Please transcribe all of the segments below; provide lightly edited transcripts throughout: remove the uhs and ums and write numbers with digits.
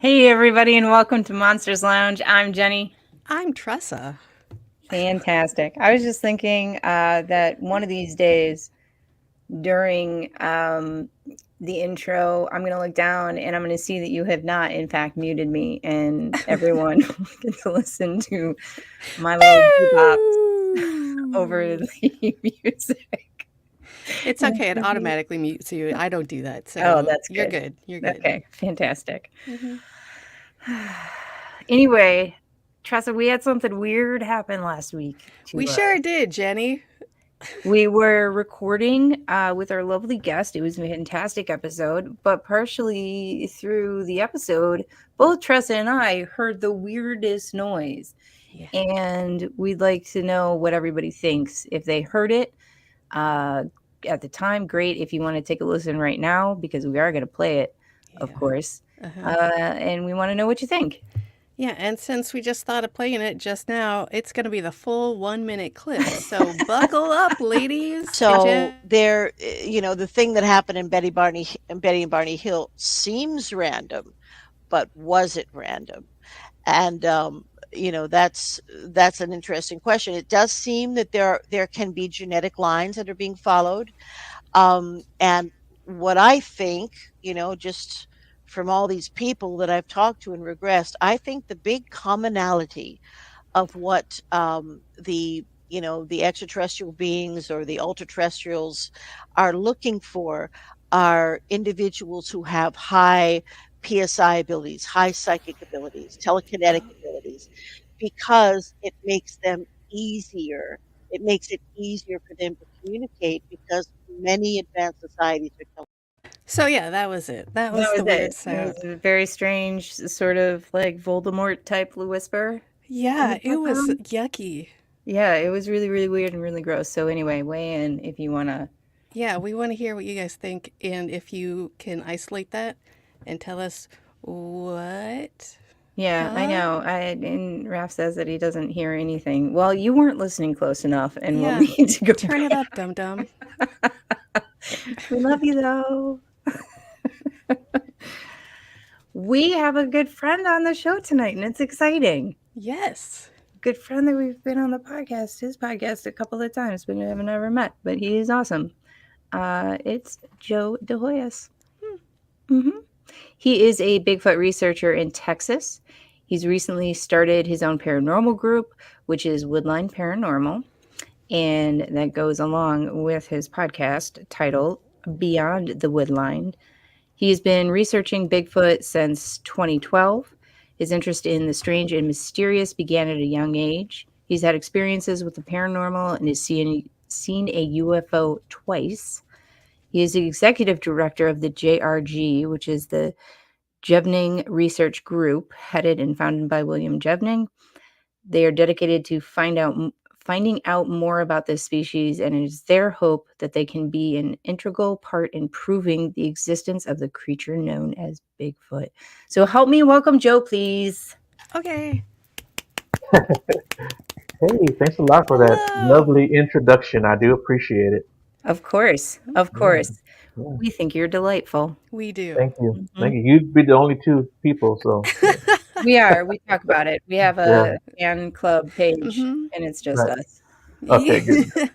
Hey, everybody, and welcome to Monsters Lounge. I'm Jenny. I'm Tressa. Fantastic. I was just thinking that one of these days during the intro, I'm going to look down and I'm going to see that you have not, in fact, muted me, and everyone gets to listen to my little bebops over the music. It's okay. It automatically mutes you. I don't do that. Oh, So that's you're good. good. You're good. Okay, fantastic. hmm Anyway, Tressa, we had something weird happen last week to We us. sure did, Jenny. We were recording with our lovely guest. It was a fantastic episode, but partially through the episode, both Tressa and I heard the weirdest noise. Yeah. And we'd like to know what everybody thinks. If they heard it at the time, great. If you want to take a listen right now, because we are going to play it, of Yeah. course. Uh-huh. And we want to know what you think. Yeah. And since we just thought of playing it just now, it's going to be the full 1 minute clip. So buckle up, ladies. So there, the thing that happened in Betty and Barney Hill seems random, but was it random? And that's an interesting question. It does seem that there can be genetic lines that are being followed, and what I think, just from all these people that I've talked to and regressed, I think the big commonality of what the extraterrestrial beings or the ultra terrestrials are looking for are individuals who have high PSI abilities, high psychic abilities, telekinetic abilities, because it makes it easier for them to communicate, because many advanced societies are. So yeah, that was it. That was That the was weird it. It was sound. a very strange, sort of like Voldemort type whisper in the Yeah, it was background. yucky. Yeah, it was really, really weird and really gross. So anyway, weigh in if you want to. Yeah, we want to hear what you guys think, and if you can isolate that and tell us what. Yeah, I Huh? know. And Raph says that he doesn't hear anything. Well, you weren't listening close enough, and we'll Yeah. need to go Turn it up, dum dum. back. We love you though. We have a good friend on the show tonight, and it's exciting. Yes. Good friend that we've been on his podcast a couple of times, but we haven't ever met. But he is awesome. It's Joe de Hoyas. Hmm He is a Bigfoot researcher in Texas. He's recently started his own paranormal group, which is Woodline Paranormal, and that goes along with his podcast titled Beyond the Woodline. He's been researching Bigfoot since 2012. His interest in the strange and mysterious began at a young age. He's had experiences with the paranormal and has seen a UFO twice. He is the executive director of the JRG, which is the Jevning Research Group, headed and founded by William Jevning. They are dedicated to finding out more about this species, and it is their hope that they can be an integral part in proving the existence of the creature known as Bigfoot. So help me welcome Joe, please. Okay. Hey, thanks a lot for that Hello. lovely introduction. I do appreciate it. Of course, of Yeah, course. yeah. We think you're delightful. We do. Thank you. Mhm. Thank you. You'd be the only two people, so yeah. We are. We talk about it. We have Yeah, a fan club page, mm-hmm. and it's just right. us. Okay, good.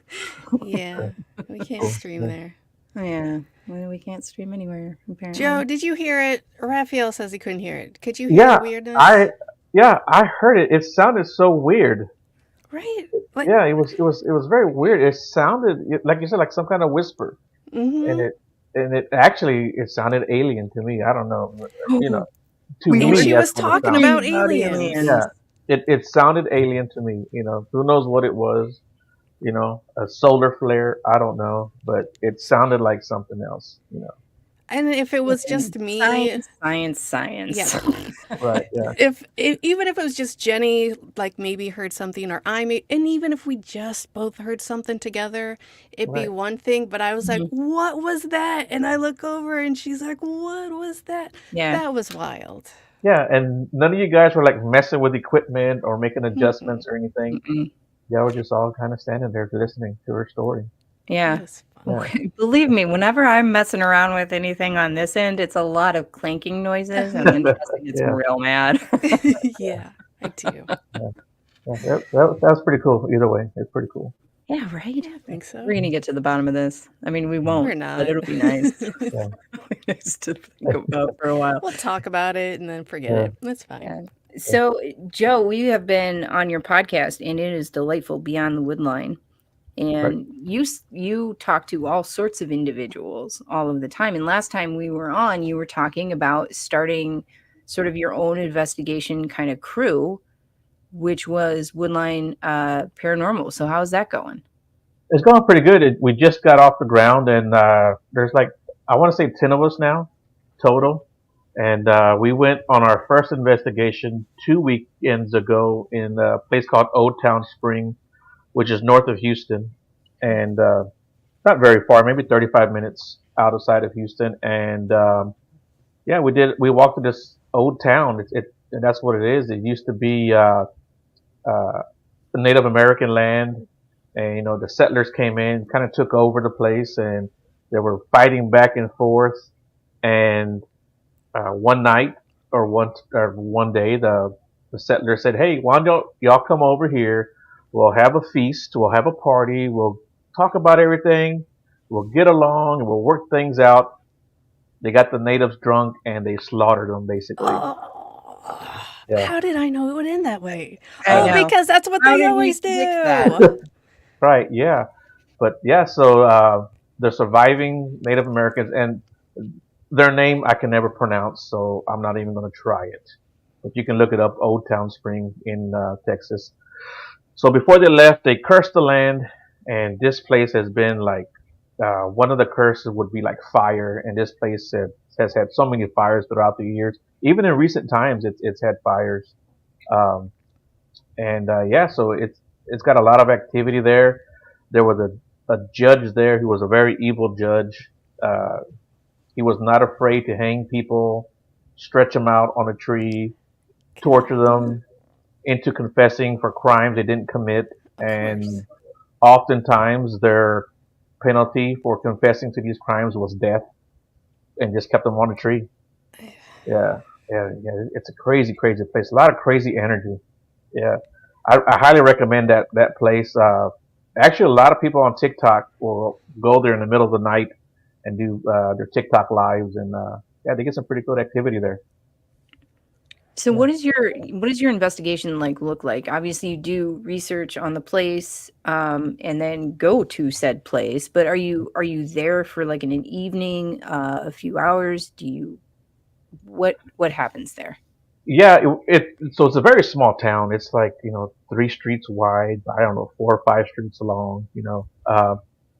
Yeah. We can't Cool. stream Yeah. there. Yeah, well, we can't stream anywhere Joe, apparently. did you hear it? Raphael says he couldn't hear it. Could you hear the Yeah, weirdness? I yeah, I heard it. It sounded so weird. Right? Like, Yeah, it was very weird. It sounded like you said, like some kind of whisper, and mm-hmm. it actually it sounded alien to me. I don't know, but, to We And were she me that's was what it talking sounded. about talking about aliens. aliens. Yeah, it sounded alien to me. Who knows what it was? A solar flare. I don't know, but it sounded like something else. And if it was Listen, just me, science, science, yeah. science. Right. Yeah. If even if it was just Jenny, like maybe heard something, or and even if we just both heard something together, it'd be Right. one thing. But I was like, Mhm. "What was that?" And I look over, and she's like, "What was that?" Yeah. That was wild. Yeah. And none of you guys were like messing with equipment or making Mm-mm. adjustments or anything. Mm-mm. Y'all were just all kind of standing there listening to her story. Yeah. That is fun. Yeah. Believe me, whenever I'm messing around with anything on this end, it's a lot of clanking noises, and then Tressa gets Yeah. real mad. Yeah, I do. Yeah. That was pretty cool. Either way, it's pretty cool. Yeah, right? I think so. We're gonna get to the bottom of this. I mean, we We're won't, but not. it'll be nice. Yeah. Nice to think about for a while. We'll talk about it and then forget Yeah. it. That's fine. Yeah. So, Joe, we have been on your podcast, and it is delightful beyond the woodline. And you talk to all sorts of individuals all of the time. And last time we were on, you were talking about starting sort of your own investigation kind of crew, which was Woodline Paranormal. So how's that going? It's going pretty good. We just got off the ground, and there's like, I want to say 10 of us now total. And we went on our first investigation 2 weekends ago in a place called Old Town Spring, which is north of Houston, and not very far, maybe 35 minutes outside of Houston. And yeah, we walked to this old town. And that's what it is. It used to be Native American land, and the settlers came in, kind of took over the place, and they were fighting back and forth. And one night or one day, the settlers said, "Hey, why don't y'all come over here? We'll have a feast. We'll have a party. We'll talk about everything. We'll get along, and we'll work things out." They got the natives drunk, and they slaughtered them, basically. Oh, Yeah. how did I know it would end that way? I Oh, know. because that's what How they did we always do. predict that? Right, yeah. But yeah, so the surviving Native Americans, and their name I can never pronounce, so I'm not even going to try it. But you can look it up, Old Town Spring in Texas. So before they left, they cursed the land, and this place has been like, one of the curses would be like fire, and this place has had so many fires throughout the years. Even in recent times, it's had fires. Um, and yeah, so it's got a lot of activity there. There was a judge there who was a very evil judge. He was not afraid to hang people, stretch them out on a tree, torture them into confessing for crimes they didn't commit, and oftentimes their penalty for confessing to these crimes was death, and just kept them on a tree. Yeah, yeah. It's a crazy, crazy place. A lot of crazy energy. Yeah, I highly recommend that place. Actually, a lot of people on TikTok will go there in the middle of the night and do their TikTok lives, and yeah, they get some pretty good activity there. So what is your investigation look like? Obviously, you do research on the place, and then go to said place. But are you there for like in an evening, a few hours? What happens there? Yeah, so it's a very small town. It's like 3 streets wide. I don't know, 4 or 5 streets long.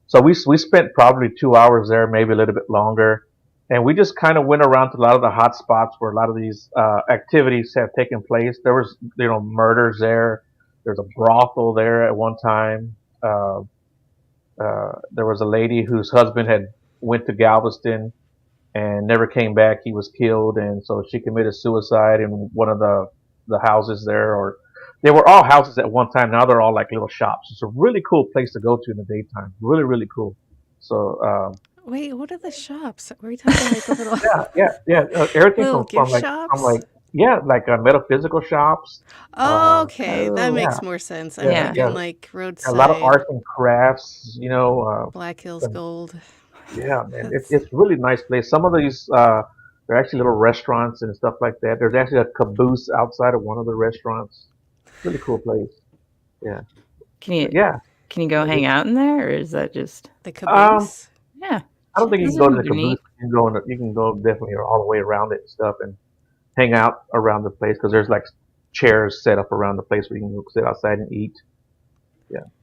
So we spent probably 2 hours there, maybe a little bit longer, and we just kind of went around to a lot of the hot spots where a lot of these activities have taken place. There was murders there. There's a brothel there at one time. There was a lady whose husband had went to Galveston and never came back. He was killed, and so she committed suicide in one of the houses there. Or they were all houses at one time. Now they're all like little shops. It's a really cool place to go to in the daytime. Really, really cool. So Wait, what are the shops? Were you talking like a little yeah. Everything little gift from shops? like metaphysical shops. Oh, okay, that Oh. makes more sense. I'm Yeah, thinking yeah. like A roadside lot of arts and crafts. Black Hills Gold. Yeah, man, it's really nice place. Some of these they're actually little restaurants and stuff like that. There's actually a caboose outside of one of the restaurants. Really cool place. Yeah, Can you yeah. go hang out in there, or is that just The caboose. yeah? I don't think you Those can go to are the caboose. neat. You can go definitely all the way around it and stuff and hang out around the place because there's like chairs set up around the place where you can go sit outside and eat.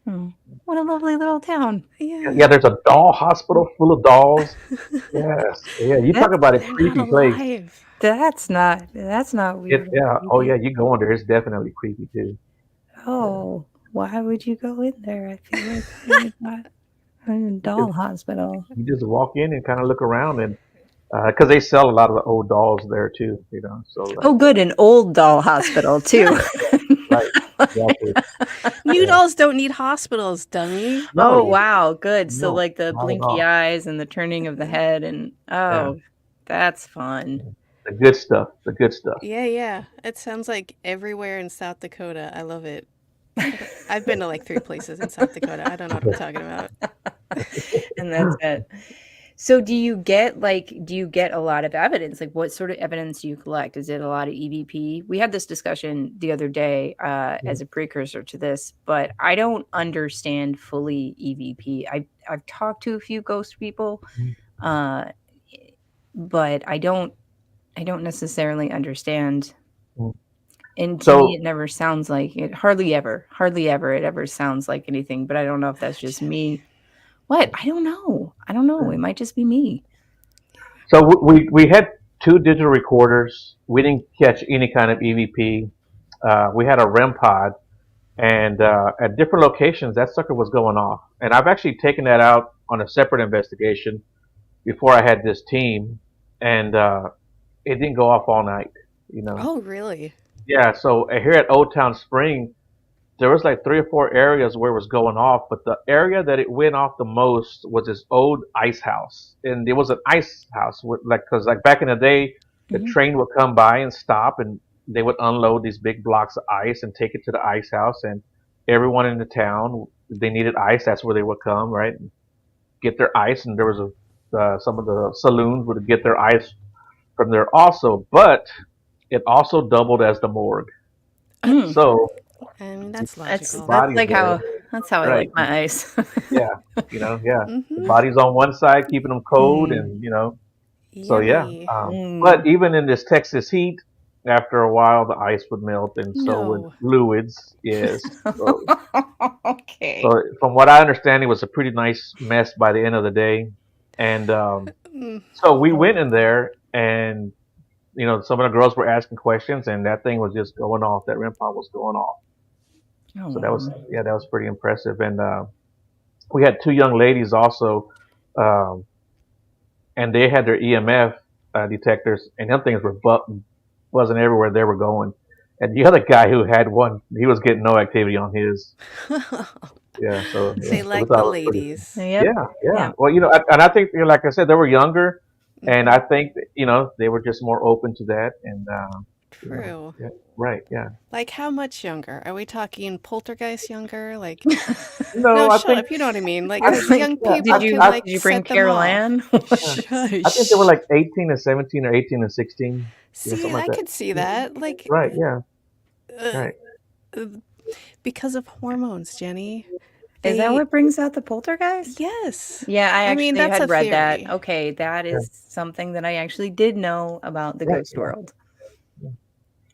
Oh, what a lovely little town. Yeah, there's a doll hospital full of dolls. Yes, yeah. You talk about a They're creepy not place. alive. That's not weird. Yeah. Oh yeah, you go in there. It's definitely creepy too. Oh, why would you go in there? I feel like it's not a doll hospital. You just walk in and kind of look around, and because they sell a lot of the old dolls there too. So like, Oh, good, an old doll hospital too. Right. Exactly. New Yeah. dolls don't need hospitals, dummy. Oh, No, wow, good. So no, like the not at blinky all. eyes and the turning of the head and Yeah. oh, that's fun. The good stuff. The good stuff. Yeah. It sounds like everywhere in South Dakota. I love it. I've been to like 3 places in South Dakota. I don't know what I'm talking about. And that's it. So do you get a lot of evidence? Like what sort of evidence do you collect? Is it a lot of EVP? We had this discussion the other day as a precursor to this, but I don't understand fully EVP. I've talked to a few ghost people, uh, but I don't necessarily understand. And to me, So it never sounds like it. Hardly ever it ever sounds like anything. But I don't know if that's just me. What? I don't know. I don't know. It might just be me. So we had two digital recorders. We didn't catch any kind of EVP. We had a REM pod, and at different locations, that sucker was going off. And I've actually taken that out on a separate investigation before I had this team, and it didn't go off all night. You know. Oh, really? Yeah. So here at Old Town Spring, there was like 3 or 4 areas where it was going off, but the area that it went off the most was this old ice house, and it was an ice house with because like back in the day, the Mhm. train would come by and stop, and they would unload these big blocks of ice and take it to the ice house, and everyone in the town they needed ice. That's where they would come, right, and get their ice, and there was some of the saloons would get their ice from there also, but it also doubled as the morgue. Mm. So I mean, that's That's logical. that's bodies like there, how I right? like my ice. Yeah, yeah. The Mm-hmm. body's on one side, keeping them cold, Mm. and so yeah. Yummy. But Mm. even in this Texas heat, after a while, the ice would melt, and so would No. fluids. Yes. So Okay. from what I understand, it was a pretty nice mess by the end of the day, and Mm. so we went in there, and some of the girls were asking questions, and that thing was just going off. That REM pod was going off. Oh So that was wow. yeah, that was pretty impressive, and we had two young ladies also. Um, and they had their EMF detectors, and them things were buzzing everywhere they were going. And the other guy who had one, he was getting no activity on his. Yeah, so yeah, They so we like the thought it was pretty. ladies. Yep. Yeah. Yep. Well, and I think, like I said, they were younger, and Hmm. I think that, they were just more open to that, and True. yeah, right, yeah. Like how much younger? Are we talking poltergeist younger? Like, no, No, I shut think up. You know what I mean? Like, I because think young yeah, people can Did like you bring set them Carol off. Ann? yeah. I think they were Shush. like 18 and 17 or 18 and 16, See, something like I that. could see that. Like, Right, yeah, uh, right. uh, because of hormones, Jenny. Is that They, what brings out the poltergeist? yes. Yeah, I I mean, actually that's a had read that. theory. Okay, that Yeah, is something that I actually did know about the right, ghost yeah. world.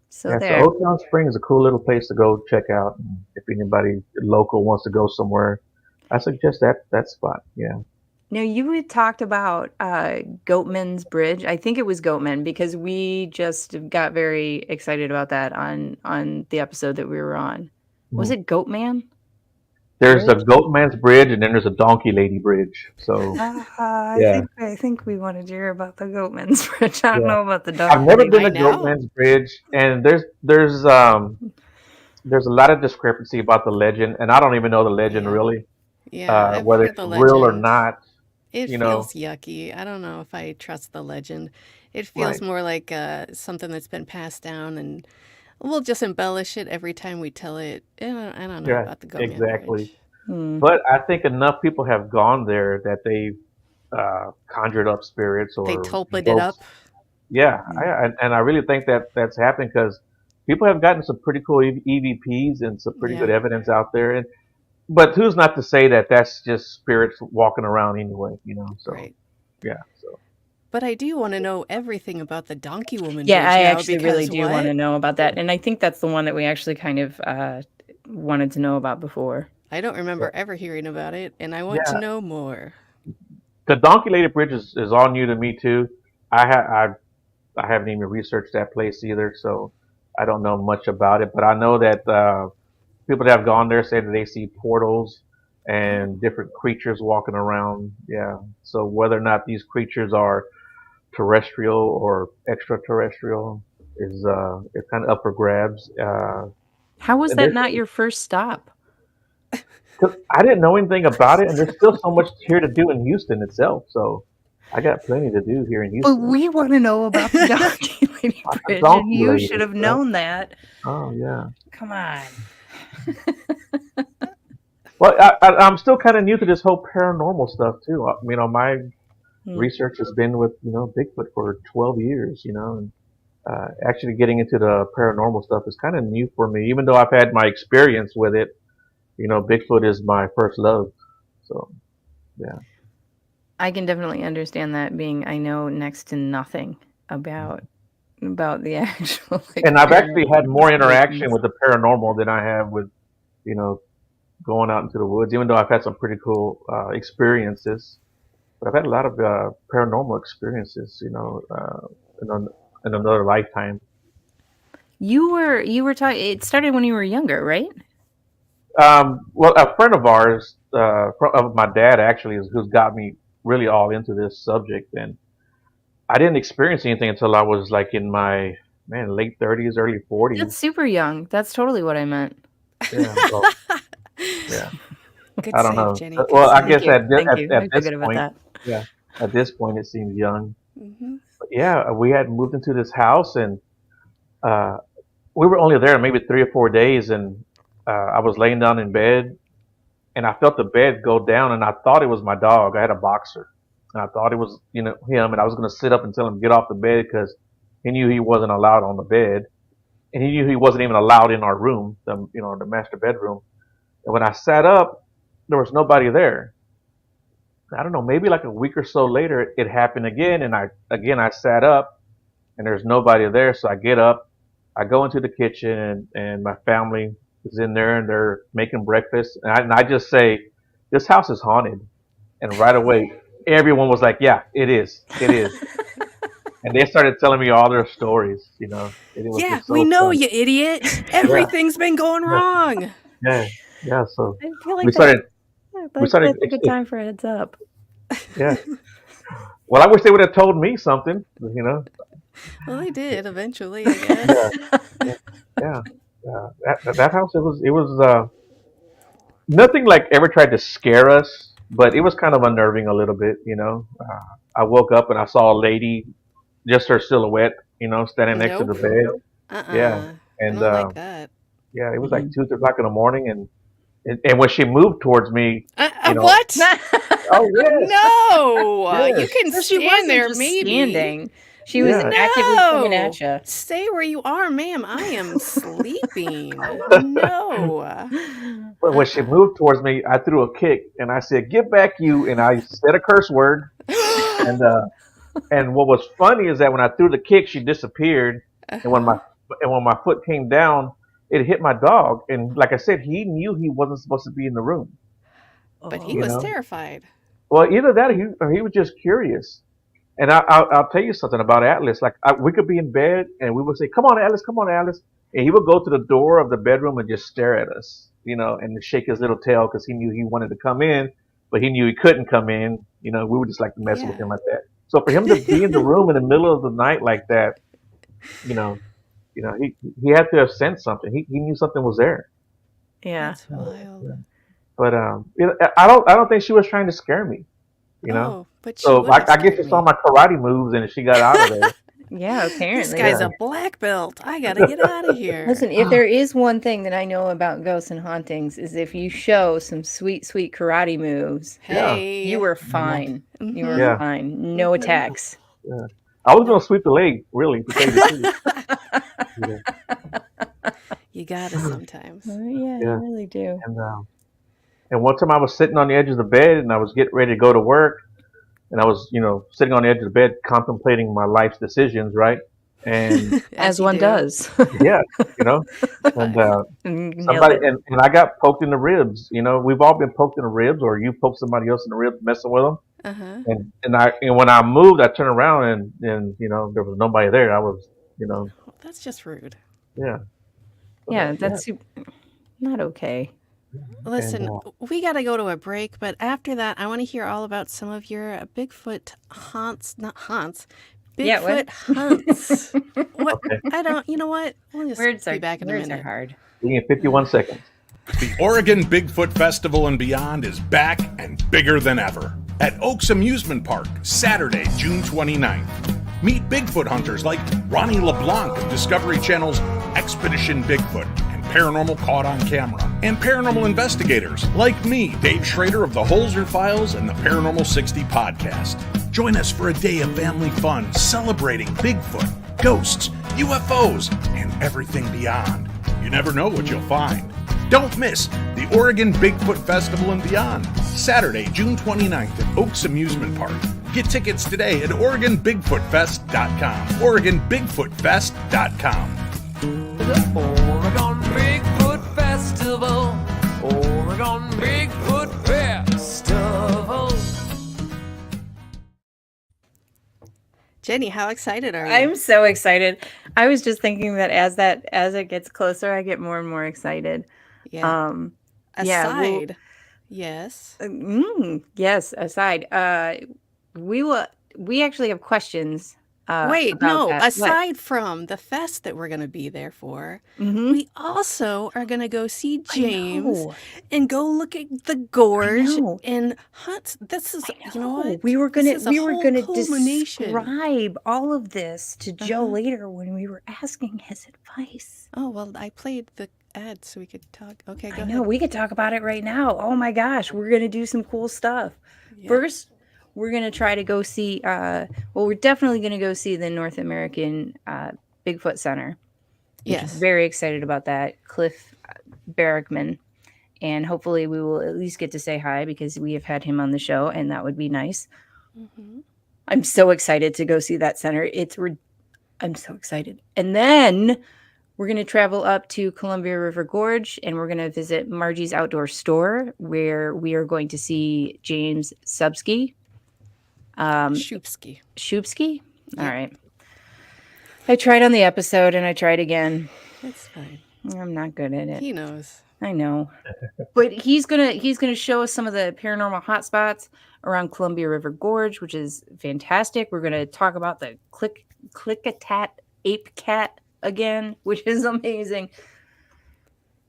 So Yeah, so there. Old Town Spring is a cool little place to go check out. And if anybody local wants to go somewhere, I suggest that spot. Yeah. Now you had talked about Goatman's Bridge. I think it was Goatman because we just got very excited about that on the episode that we were on. Was Mhm. it Goatman There's a Bridge? Goatman's Bridge, and then there's a Donkey Lady Bridge. So yeah, I think we wanted to hear about the Goatman's Bridge. I don't yeah. know about the I've Donkey never Lady. been I to know. Goatman's Bridge, and there's a lot of discrepancy about the legend, and I don't even know the legend Yeah. really, Yeah, I've whether heard it's the real or legend. not. It You know, feels yucky. I don't know if I trust the legend. It feels right? more like something that's been passed down, and we'll just embellish it every time we tell it. I don't know Yeah, about the Goatman exactly. Bridge. Hmm. But I think enough people have gone there that they conjured up spirits They or tulped it ghosts. up. Yeah, Hmm. and I really think that that's happening because people have gotten some pretty cool EVPs and some pretty good Yeah, evidence out there. But who's not to say that that's just spirits walking around anyway? So right. yeah, so But I do want to know everything about the Donkey Woman Yeah, Bridge I now actually really because do want to what? know about that. And I think that's the one that we actually kind of wanted to know about before. I don't yeah, remember ever hearing about it, and I want to yeah. know more. The Donkey Lady Bridge is all new to me too. I haven't even researched that place either, so I don't know much about it. But I know that people that have gone there say that they see portals Oh, and different creatures walking around. Yeah. So whether or not these creatures are terrestrial or extraterrestrial is kind of up for grabs. How was And that not your first stop? because I didn't know anything about it, and there's still so much here to do in Houston itself. So I got plenty to do here in But Houston. we want to know about the Donkey Lady Like a Bridge, and donkey you lady, should have right? known that. Oh yeah. Come on. Well, I'm still kind of new to this whole paranormal stuff too. My Hmm. research has been with Bigfoot for 12 years. And actually getting into the paranormal stuff is kind of new for me. Even though I've had my experience with it, Bigfoot is my first love. So yeah. I can definitely understand that, being I know next to nothing about the actual And I've actually had paranormal more interaction situations. with the paranormal than I have with you know going out into the woods. Even though I've had some pretty cool experiences, but I've had a lot of paranormal experiences. In, in another lifetime. You were talking. It started when you were younger, right? Well, a friend of ours, of my dad actually, is who's got me really all into this subject, and I didn't experience anything until I was like in my late 30s, early 40s. That's super young. That's totally what I meant. Yeah, well, yeah, Good I don't save, know. Jenny. Good Well, I save. Thank guess you. Thank you. I at feel this good about point, that. yeah, at this point it seems young. Hmm. But yeah, we had moved into this house, and uh, we were only there maybe 3 or 4 days, and I was laying down in bed, and I felt the bed go down, and I thought it was my dog. I had a boxer, and I thought it was him, and I was going to sit up and tell him to get off the bed because he knew he wasn't allowed on the bed, and he knew he wasn't even allowed in our room, the master bedroom. And when I sat up, there was nobody there. I don't know, maybe like a week or so later, it happened again, and I sat up, and there's nobody there. So I get up, I go into the kitchen, and my family is in there, and they're making breakfast, and I just say, "This house is haunted." And right away, everyone was like, "Yeah, it is, it is." And they started telling me all their stories, and it was Yeah, just we so know, funny. you idiot. Yeah, Everything's been going yeah, wrong. yeah, yeah. So I feel we like started, we started, that's a good time for a heads up. yeah. Well, I wish they would have told me something. Well, they did eventually, I Yeah, guess. yeah, yeah. That house, it was nothing like ever tried to scare us, but it was kind of unnerving a little bit. I woke up and I saw a lady, just her silhouette, standing next to the Nope. bed. Yeah, I and don't like that. yeah, it was like Mm-mm. 2, 3 o'clock in the morning, and when she moved towards me, you know, What? oh yes, No! You yes, can So she stand wasn't there, just maybe. standing. She was yes. actively coming No! at you. Stay where you are, ma'am. I am sleeping. No. But when she moved towards me, I threw a kick and I said, "Get back, you!" And I said a curse word, and what was funny is that when I threw the kick, she disappeared, and when my Uh-huh. foot came down, it hit my dog, and like I said, he knew he wasn't supposed to be in the room. But he You was Oh. know, terrified. well, either that or he was just curious. And I'll tell you something about Atlas. Like we could be in bed and we would say, "Come on, Atlas, come on, Atlas," and he would go to the door of the bedroom and just stare at us, and shake his little tail because he knew he wanted to come in, but he knew he couldn't come in. We would just like to mess with Yeah. him like that. So for him to be in the room in the middle of the night like that, you know, he had to have sensed something. He knew something was there. Yeah. That's wild. Yeah. But I don't think she was trying to scare me. You know. Oh, but she So would have I guess scared she saw me. my karate moves and she got out of there. Yeah, This apparently. guy's Yeah. a black belt. I gotta get out of here. Listen, if there is one thing that I know about ghosts and hauntings is if you show some sweet, sweet karate moves, Yeah. Hey. you were You know. fine. You were Mm-hmm. Yeah. fine. No Mhm. attacks. Yeah. I was No. gonna sweep the leg, really, to tell you the truth. Yeah. You gotta sometimes. Oh, yeah, Yeah. you really do. And one time I was sitting on the edge of the bed and I was getting ready to go to work and I was, sitting on the edge of the bed contemplating my life's decisions, right? And As you one do. does. yeah, you know, and Nailed somebody it. and I got poked in the ribs. We've all been poked in the ribs, or you poke somebody else in the ribs, messing with them. Uh-huh. And when I moved, I turned around and there was nobody there. I was, Well, that's just rude. yeah, but, Yeah, that's not okay. Listen, and we gotta go to a break, but after that, I want to hear all about some of your Bigfoot haunts, not haunts, Yeah, Bigfoot what? hunts. What? Okay. I don't. You know what? We'll just Words be are back in a words are minute. hard. We in 51 seconds. The Oregon Bigfoot Festival and Beyond is back and bigger than ever at Oaks Amusement Park, Saturday, June 29th. Meet Bigfoot hunters like Ronnie LeBlanc of Discovery Channel's Expedition Bigfoot and Paranormal Caught on Camera, and paranormal investigators like me, Dave Schrader of the Holzer Files and the Paranormal 60 podcast. Join us for a day of family fun celebrating Bigfoot, ghosts, UFOs, and everything beyond. You never know what you'll find. Don't miss the Oregon Bigfoot Festival and Beyond, Saturday, June 29th at Oaks Amusement Park. Get tickets today at OregonBigfootFest.com. OregonBigfootFest.com. The Oregon Bigfoot Festival. Oregon Bigfoot Festival. Jeni, how excited are you? I'm so excited. I was just thinking that as it gets closer, I get more and more excited. yeah. Yeah, we'll- Aside. Yes. yes. Aside, we actually have questions. Wait, about no. that. What? Aside from the fest that we're going to be there for, Mhm. we also are going to go see James know. and go look at the gorge know. and hunt. This is, you know what? We were This gonna is a we were whole gonna culmination. describe all of this to Joe Uh-huh. later when we were asking his advice. Oh, well, I played the ad so we could talk. Okay, go I ahead. know we could talk about it right now. Oh my gosh, we're gonna do some cool stuff. Yeah. First, we're gonna try to go see. We're definitely gonna go see the North American Bigfoot Center. Yes. Very excited about that. Cliff Barrickman. And hopefully we will at least get to say hi because we have had him on the show and that would be nice. Mhm. I'm so excited to go see that center. I'm so excited. And then we're going to travel up to Columbia River Gorge and we're going to visit Margie's Outdoor Store where we are going to see James Subsky. Shupsky. Shupsky? All Yep. right. I tried on the episode and I tried again. It's fine. I'm not good at it. He knows. I know. But he's gonna show us some of the paranormal hotspots around Columbia River Gorge, which is fantastic. We're gonna talk about the click-a-tat ape cat again, which is amazing.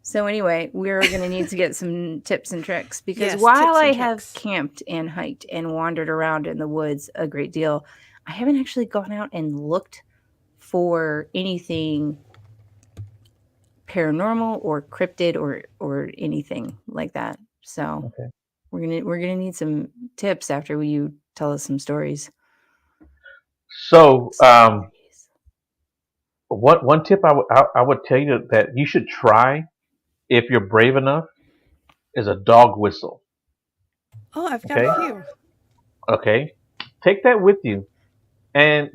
So anyway, we're gonna need to get some tips and tricks because Yes, while tips and I have tricks. camped and hiked and wandered around in the woods a great deal, I haven't actually gone out and looked for anything paranormal or cryptid or anything like that. So Okay. we're gonna need some tips after you tell us some stories. So, one tip I would tell you that you should try if you're brave enough is a dog whistle. Oh, I've got Okay. a few. Okay, take that with you. And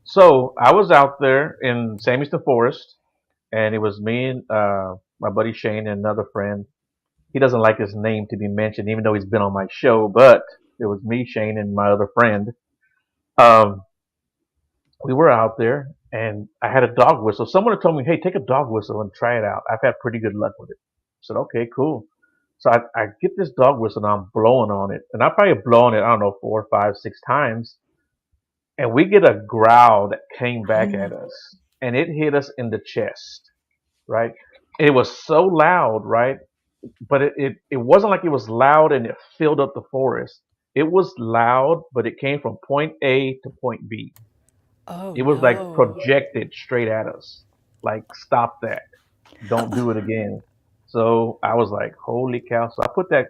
so I was out there in Sam Houston Forest, and it was me and my buddy Shane and another friend. He doesn't like his name to be mentioned, even though he's been on my show. But it was me, Shane, and my other friend. We were out there, and I had a dog whistle. Someone had told me, "Hey, take a dog whistle and try it out." I've had pretty good luck with it. I said, "Okay, cool." So I get this dog whistle and I'm blowing on it, and I probably blown it, I don't know, 4, 5, 6 times, and we get a growl that came back at us, and it hit us in the chest, right? It was so loud, right? But it wasn't like it was loud and it filled up the forest. It was loud, but it came from point A to point B. Oh, It was like no. projected straight at us. Like, stop that. Don't do it again. So I was like, holy cow. So I put that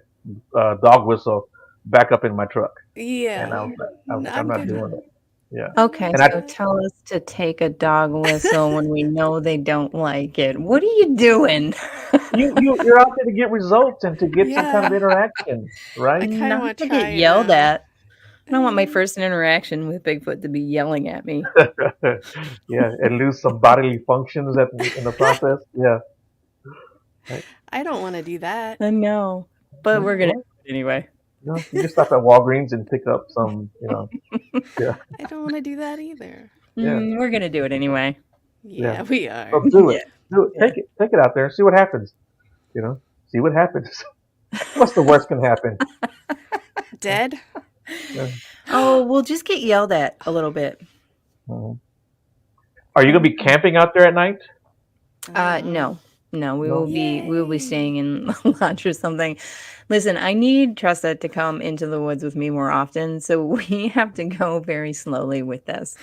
dog whistle back up in my truck. Yeah. And I was like, I'm I'm not good. doing it. Yeah. Okay, And so tell us to take a dog whistle when we know they don't like it. What are you doing? you're out there to get results and to get some kind of Yeah. interaction, right? I kinda Not wanna to try get it yelled now. at. I don't want my first interaction with Bigfoot to be yelling at me. Yeah, and lose some bodily functions in the process. Yeah. I don't want to do that. I know, but we're gonna do it anyway. You just stop at Walgreens and pick up some, yeah. I don't want to do that either. Yeah. We're gonna do it anyway. Yeah, Yeah. we are. So do it. Do it. Take it out there and see what happens. See what happens. What's the worst can happen? Dead? Oh, we'll just get yelled at a little bit. Mhm. Are you gonna be camping out there at night? No. No, we No. will be staying in a lodge or something. Listen, I need Tressa to come into the woods with me more often, so we have to go very slowly with this.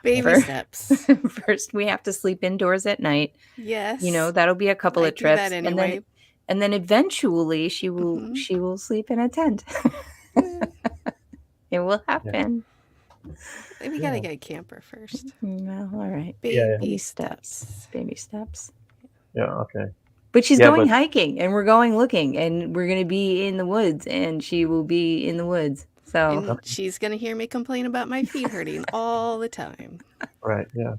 Baby Fir- steps. First, we have to sleep indoors at night. Yes. You know, that'll be a couple I of do that trips, anyway. and then eventually she will Mhm. she will sleep in a tent. It will happen. We gotta get a camper first. Well, all right. Baby Yeah. steps. Baby steps. Yeah. Okay. But she's Yeah, going but hiking, and we're going looking, and we're going to be in the woods, and she will be in the woods. So, And she's gonna hear me complain about my feet hurting all the time. right. Yeah.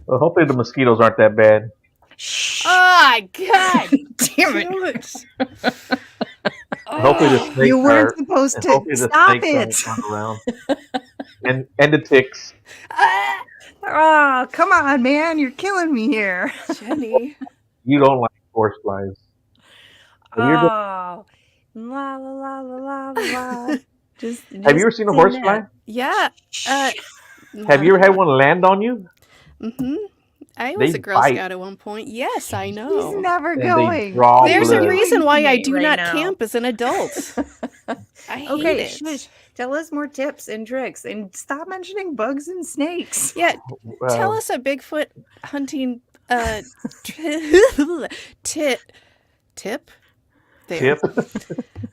Well, hopefully the mosquitoes aren't that bad. shh. Oh God! Damn it. Hopefully the snakes You weren't are. supposed And to hopefully the stop snakes it. aren't around. And the ticks. Oh, come on, man. You're killing me here. Jeni. You don't like horseflies. So you're just, Oh. La, la, la, la, la, la. Just have you ever seen a sing horsefly? that. Yeah. Have you ever had one land on you? Mm-hmm. I They was a Girl bite. Scout at one point. Yes, I He's know. never And they going. draw There's a blood. reason why I Me do right not now. camp as an adult. I hate Okay, it. shush. Tell us more tips and tricks, and stop mentioning bugs and snakes. Yeah, tell Um, us a Bigfoot hunting tip there tip.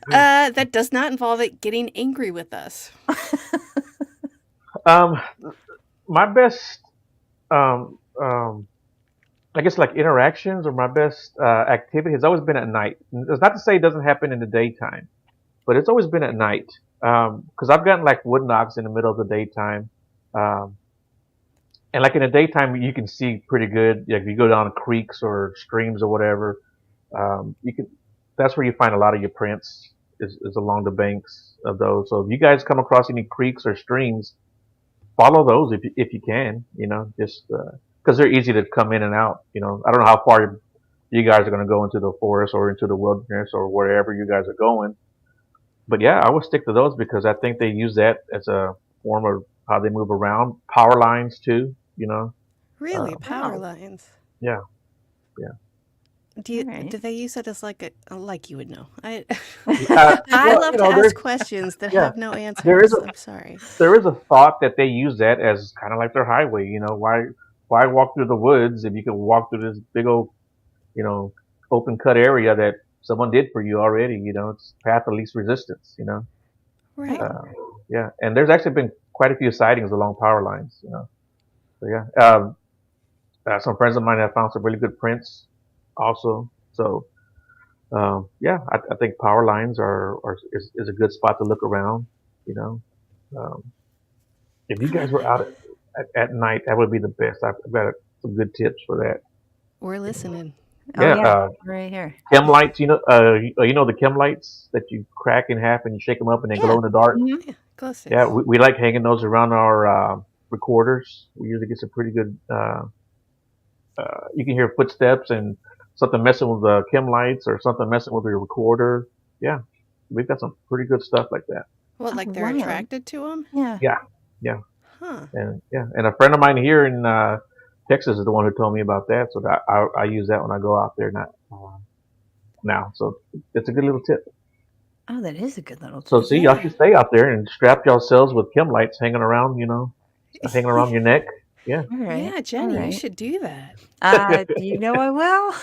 that does not involve it getting angry with us. My best, um, um, I guess like interactions or my best activity has always been at night. It's not to say it doesn't happen in the daytime, but it's always been at night. Because I've gotten like wood knocks in the middle of the daytime. Um, and like in the daytime, you can see pretty good. Like if you go down creeks or streams or whatever, you can. That's where you find a lot of your prints is along the banks of those. So if you guys come across any creeks or streams, follow those if you can. You know, just because they're easy to come in and out. You know, I don't know how far you guys are going to go into the forest or into the wilderness or wherever you guys are going. But yeah, I would stick to those because I think they use that as a form of how they move around. Power lines too. You know, Really, Uh, power Wow. lines. yeah, yeah. Alright. Do they use it as like you would know? I Uh, I well, love you to know, ask there's questions that yeah, have no there answers. is a I'm sorry. there is a thought that they use that as kind of like their highway. You know, why walk through the woods if you can walk through this big old open cut area that someone did for you already? You know, it's path of least resistance. You know, Right. Oh. uh, yeah. And there's actually been quite a few sightings along power lines. You know, so yeah. Some friends of mine have found some really good prints also. So yeah, I think power lines is a good spot to look around. You know, um, if you guys were out at night, that would be the best. I've got some good tips for that. We're listening. Oh, Yeah, yeah. Right here. chem lights. You know the chem lights that you crack in half and you shake them up and they Yeah. glow in the dark. Mhm. Yeah, close Yeah, we like hanging those around our recorders. We usually get some pretty good. You can hear footsteps and something messing with the chem lights or something messing with your recorder. Yeah, we've got some pretty good stuff like that. What, Oh, like they're wow. attracted to them? Yeah. Yeah, Huh. and a friend of mine here in Texas is the one who told me about that. So that I use that when I go out there now. So it's a good little tip. Oh, that is a good little So tip. see, y'all should stay out there and strap yourselves with chem lights hanging around. Hanging around your neck. Yeah. All right. Yeah, Jeni, you All right. should do that. You know I will.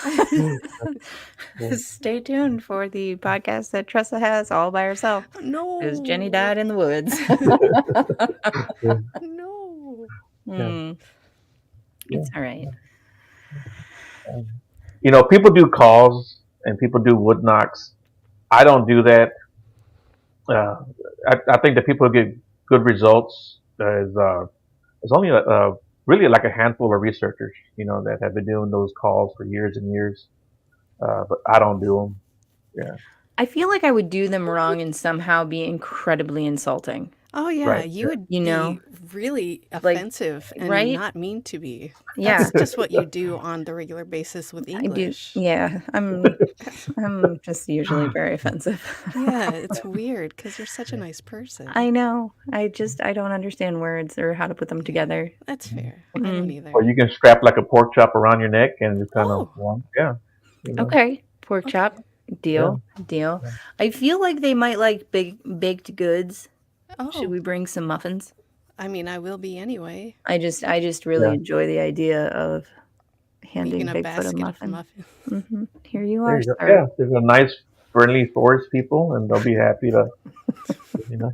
Yeah. Stay tuned for the podcast that Tressa has all by herself. No. Because Jeni died in the woods. No. Hmm. It's all right. People do calls and people do wood knocks. I don't do that. I think that people get good results. There's only really like a handful of researchers, that have been doing those calls for years and years. But I don't do them. Yeah. I feel like I would do them wrong and somehow be incredibly insulting. Oh yeah, Right. you would You know, be really like, offensive and right? not mean to be. Yeah, That's just what you do on the regular basis with I do. English. Yeah, I'm just usually very offensive. Yeah, it's weird because you're such a nice person. I know. I don't understand words or how to put them together. That's fair. I don't Mm. either. Or you can strap like a pork chop around your neck and just kind of, Oh, yeah, you know, Okay, pork chop. okay. yeah. Deal. I feel like they might like baked goods. Should Oh, we bring some muffins? I mean, I will be anyway. I just really Yeah. enjoy the idea of Being handing in a Bigfoot a basket of muffin. muffins. Here you There are, you go. sir. Yeah, there's a nice, friendly forest people, and they'll be happy to, you know.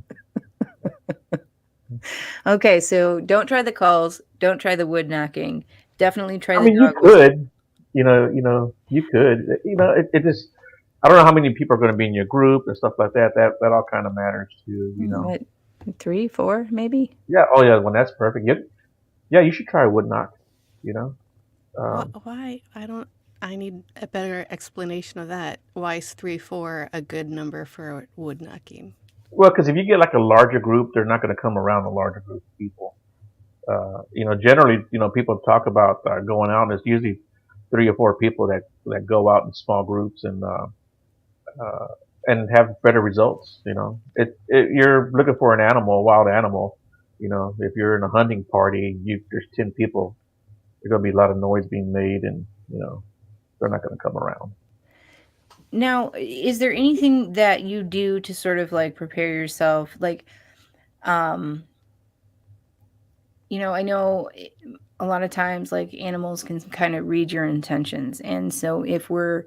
Okay, so don't try the calls. Don't try the wood knocking. Definitely try I the mean, you dog whistle. could, you could, it just, I don't know how many people are going to be in your group and stuff like that. That all kind of matters too, you know. What, 3, 4, maybe? Yeah. Oh yeah. When that's perfect. Yeah. You should try a wood knock. You know. Why? I don't. I need a better explanation of that. Why is 3-4 a good number for wood knocking? Well, because if you get like a larger group, they're not going to come around a larger group of people. Generally, people talk about going out, and it's usually 3 or 4 people that go out in small groups and have better results. You're looking for an animal, a wild animal. If you're in a hunting party, there's 10 people. There's going to be a lot of noise being made, and they're not going to come around. Now, is there anything that you do to sort of like prepare yourself? Like, I know a lot of times like animals can kind of read your intentions. And so if we're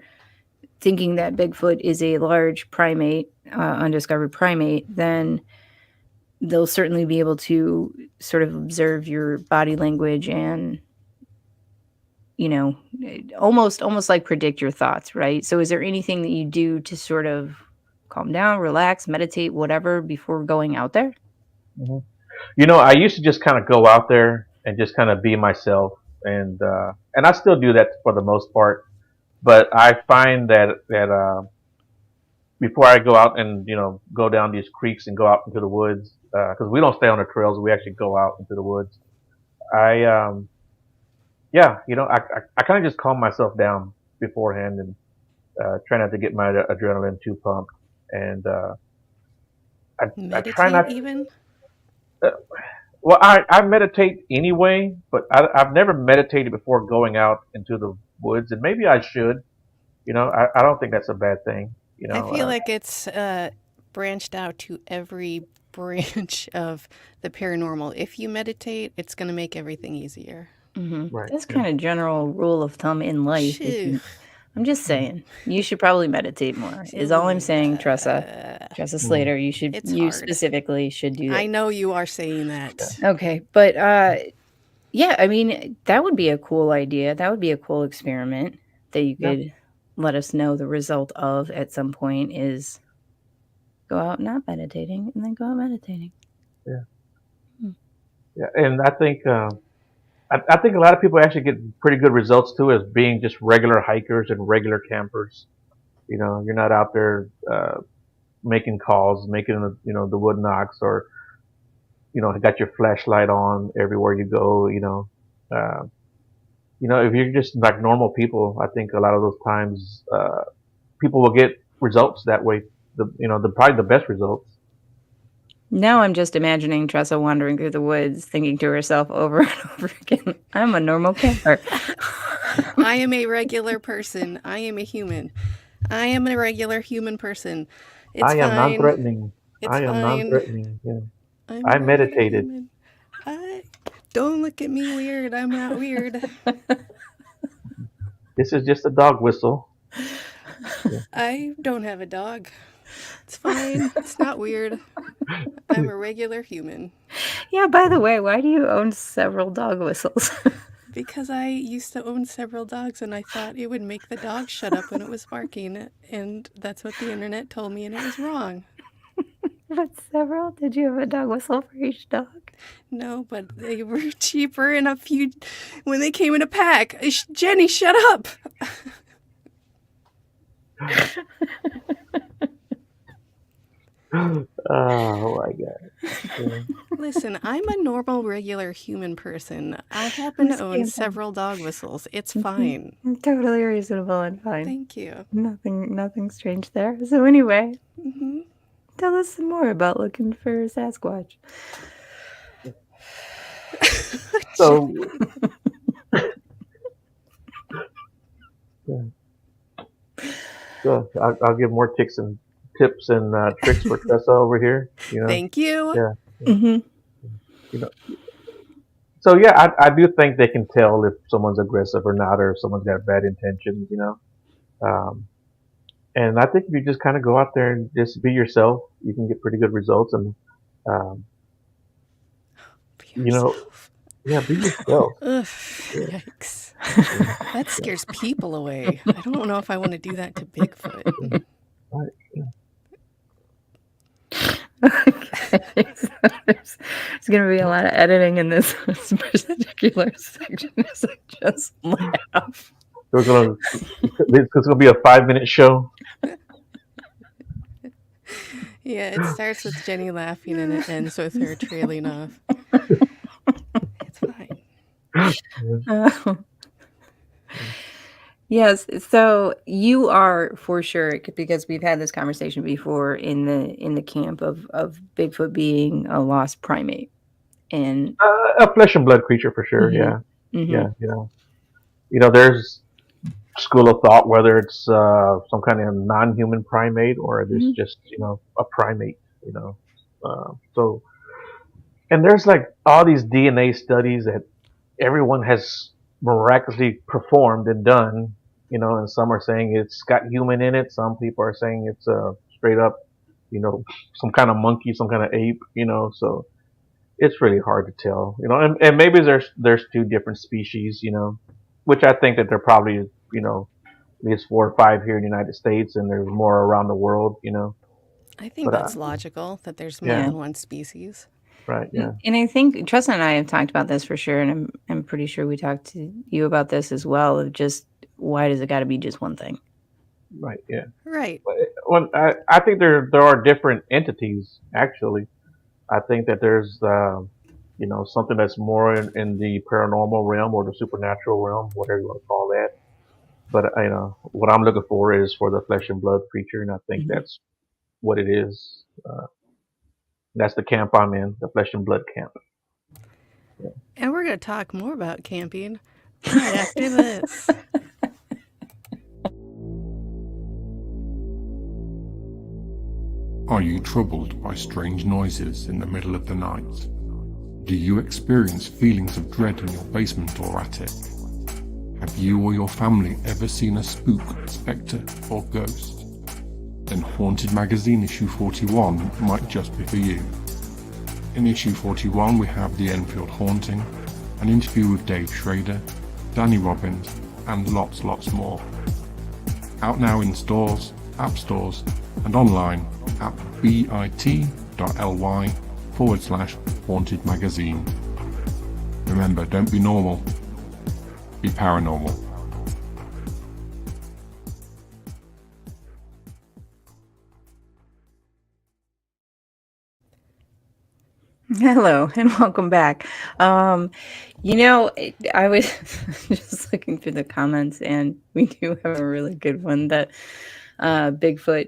thinking that Bigfoot is a large primate, undiscovered primate, then they'll certainly be able to sort of observe your body language and almost like predict your thoughts, right? So is there anything that you do to sort of calm down, relax, meditate, whatever before going out there? Mm-hmm. I used to just kind of go out there and just kind of be myself, and I still do that for the most part. But I find that before I go out and go down these creeks and go out into the woods, because we don't stay on the trails, we actually go out into the woods. I kind of just calm myself down beforehand and try not to get my adrenaline too pumped, and I try Meditate not. even? Well, I meditate anyway, but I've never meditated before going out into the woods, and maybe I should. I don't think that's a bad thing. I feel like it's branched out to every branch of the paranormal. If you meditate, it's going to make everything easier. Right. That's kind of general rule of thumb in life. Phew. I'm just saying, you should probably meditate more. Is all I'm saying, Tressa Slater. You hard. Specifically should do that. I know you are saying that. Okay, but yeah, I mean that would be a cool idea. That would be a cool experiment that you could let us know the result of at some point. Is go out not meditating and then go out meditating. Yeah, and I think I think a lot of people actually get pretty good results too as being just regular hikers and regular campers. You're not out there making calls, making the wood knocks, or got your flashlight on everywhere you go. If you're just like normal people, I think a lot of those times people will get results that way. Probably the best results. Now I'm just imagining Tressa wandering through the woods, thinking to herself over and over again, I'm a normal camper. I am a regular person. I am a human. I am a regular human person. It's I am fine. non-threatening. It's I am fine. non-threatening. Yeah. I'm I a regular meditated. human. Don't look at me weird. I'm not weird. This is just a dog whistle. I don't have a dog. It's fine. It's not weird. I'm a regular human. Yeah, by the way, why do you own several dog whistles? Because I used to own several dogs and I thought it would make the dog shut up when it was barking. And that's what the internet told me, and it was wrong. But several? Did you have a dog whistle for each dog? No, but they were cheaper and when they came in a pack. Jeni, shut up! Oh my God. Yeah. Listen, I'm a normal, regular human person. I happen to own several dog whistles. It's fine. Totally reasonable and fine. Thank you. Nothing strange there. So anyway, Hmm. tell us some more about looking for Sasquatch. So, yeah. So I'll give more tips and tricks for Tressa over here. Thank you. Yeah. Mm-hmm. You know. So yeah, I do think they can tell if someone's aggressive or not, or if someone's got bad intentions. Um, and I think if you just kind of go out there and just be yourself, you can get pretty good results. And um, Be you know, yourself. yeah, be yourself. Ugh, Yeah. yikes. That scares people away. I don't know if I want to do that to Bigfoot. Right. Okay, so there's going to be a lot of editing in this particular section as I just laugh. It's gonna be a 5-minute show. Yeah, it starts with Jeni laughing and it ends with her trailing off. It's fine. Yes, so you are for sure, because we've had this conversation before, in the camp of Bigfoot being a lost primate, and A flesh and blood creature for sure. Mhm. Yeah. There's school of thought whether it's some kind of non-human primate or it is Mhm. just a primate. So and there's like all these DNA studies that everyone has miraculously performed and done. And some are saying it's got human in it. Some people are saying it's straight up, some kind of monkey, some kind of ape. So it's really hard to tell. And maybe there's two different species. Which I think that they're probably at least 4 or 5 here in the United States, and there's more around the world. I think But that's logical that there's more yeah, than one species. right, yeah, And I think Tressa and I have talked about this for sure, and I'm pretty sure we talked to you about this as well. Of just, why does it got to be just one thing? right, yeah. Right. Well, I think there are different entities actually. I think that there's something that's more in the paranormal realm or the supernatural realm, whatever you want to call that. But what I'm looking for is for the flesh and blood creature, and I think Mhm. that's what it is. That's the camp I'm in, the flesh and blood camp. And we're going to talk more about camping right after this. Are you troubled by strange noises in the middle of the night? Do you experience feelings of dread in your basement or attic? Have you or your family ever seen a spook, spectre, or ghost? Then Haunted Magazine issue 41 might just be for you. In issue 41 we have The Enfield Haunting, an interview with Dave Schrader, Danny Robbins, and lots more. Out now in stores, app stores, and online at bit.ly/Haunted Magazine. Remember, don't be normal, be paranormal. Hello and welcome back. I was just looking through the comments, and we do have a really good one that Bigfoot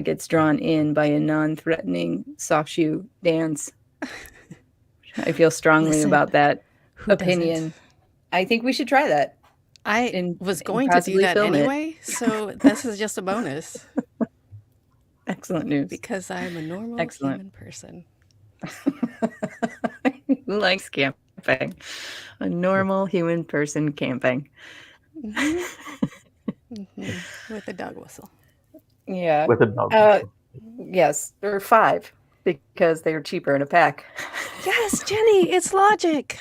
gets drawn in by a non-threatening soft shoe dance. I feel strongly Listen, about that who opinion. doesn't? I think we should try that. I was and going to do possibly that film it. anyway, so this is just a bonus Excellent news. because I'm a normal Excellent. human person. Who likes camping? A normal human person camping. With a dog whistle. Yeah. With a dog. Yes, there are 5 because they're cheaper in a pack. Yes, Jeni, it's logic.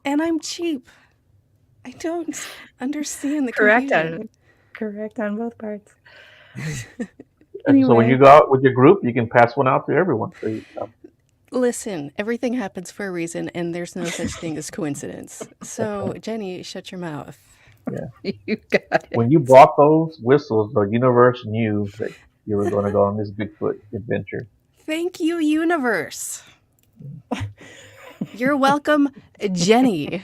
And I'm cheap. I don't understand the confusion. Correct on both parts. And so when you go out with your group, you can pass one out to everyone. So Listen, everything happens for a reason, and there's no such thing as coincidence. So, Jeni, shut your mouth. yeah. You got it. When you bought those whistles, the universe knew that you were going to go on this Bigfoot adventure. Thank you, universe. You're welcome, Jeni.